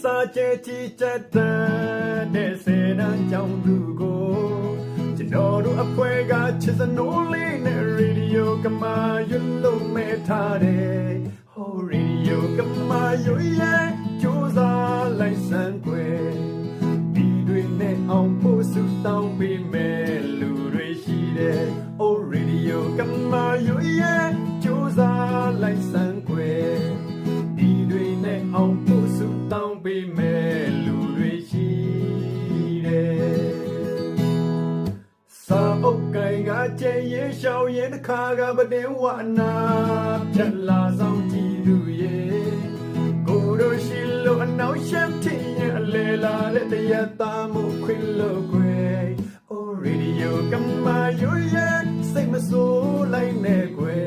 စာကျဲချီချက်တဲ့စေတန်းကြောင့်သူကိုကျွန်တော်တို့အဖွဲကချစ်စနိုးလေးနဲ့ရေဒီယိုကမာရွတ်လို့မဲ့ထားတယ်ဟိုရေဒီယိုကမာရွတ်ရဲ့ကြိုးစားလိုက်စမ်းွယ်ဒီတွေနဲ့အောင်ဖို့စုတောင်းပေးမယ်လူတွေရှိတယ်ဟိုရေဒီယိုကမာရွတ်ရဲ့ကြိုးစားလိုက်စမ်းွယ်ဒီတွေနဲ့အောင်ဖို့စုတောင်းပေးမယ်လူတွေရှိတယ်စာအုပ်ကိုင်ကကျဲရဲရှောင်းရင်တစ်ခါကပတဲ့ဝနာဖြတ်လာဆောင်ကြည့်သူရဲ့ကိုတို့ရှိလို့အနောက်ရှမ်းထင်းရဲ့အလေလာတဲ့တရသားမှုခွင်လို့ခွေအိုရေဒီယိုကမာရွရဲ့စိတ်မဆိုးလိုက်နဲ့ခွေ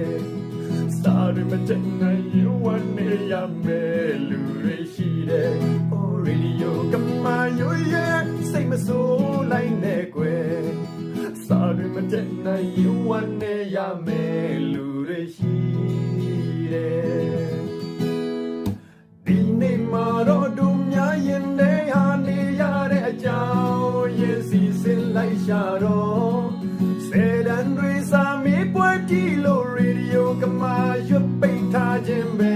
စာရမတဲ့နိုင်ရဝနေရမယ်လူတွေရှိတယ်အိုရေဒီယိုကမာရွရဲ့စိတ်မဆိုးလိုက်နဲ့ခွေစာရမတဲ့နိုင်ရဝနေရမယ်လူတွေရှိတယ်ဒီနေ့မှာတော့ဒုများရင်နေဟာနေရတဲ့အကြောင်းရင်စီစဉ်လိုက်ရှာတော့စေတန်းတွေစာမေးပွဲကြည့်လို့ရေဒီယိုကမာရွတ်ပိတ်ထားခြင်းပဲ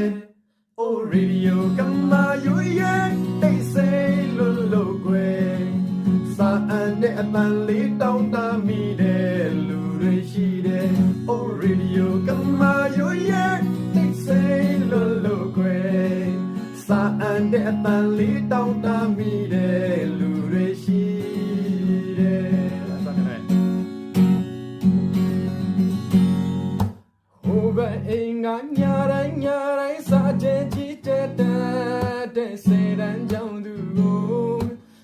အိုရေဒီယိုကမာရွတ်ရဲ့တိတ်ဆိတ်လို့ကွယ်စာအန်နဲ့အပန်းလေးတောင်းတမိတဲ့လူတွေရှိတယ်အိုရေဒီယိုကမာရွတ်ရဲ့တိတ်ဆိတ်လို့ကွယ်စာအန်တဲ့အပန်းလေးတောင်းတမိတဲ့လူတွေရှိတယ်ဟိုဘအိမ်ကညာတိုင်းစာကျဲကြည့်တဲ့စေတန်းကြောင့်သူကို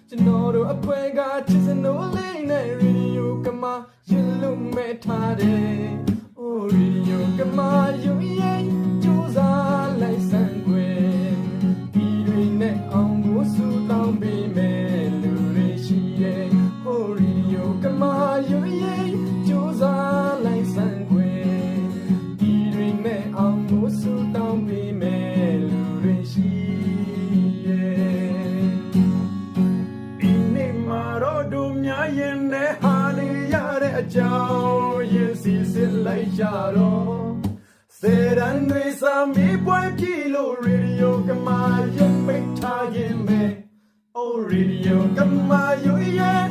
ကျွန်တော်တို့အဖွဲကချစ်စနိုးလေးနဲ့ရေဒီယိုကမာရွတ်လို့မဲ့ထားတယ်အိုရေဒီယိုကမာရွတ်ရဲ့ကြိုးစားလိုက်စမ်းွယ်နဲ့အောင်ကိုစုတောင်းပေးမယ်လူတွေရှိရဲ့ဟိုရီယိုကမာရွရဲ့ကြိုးစားလိုက်စမ်းွယ်ဒီတွေနဲ့အောင်ကိုစုတောင်းပေးမယ်လူတွေရှိရဲ့ဒီနေ့မှာတော့တို့များရင်နဲ့ဟာနေရတဲ့အကြောင်းရင်စီစစ်လိုက်ကြတော့စေတန်းတွေစာမေးပွဲကြည့်လို့ရေဒီယိုကမာရွတ်ပိတ်ထားခြင်းပဲအိုရေဒီယိုကမာရွတ်ရဲ့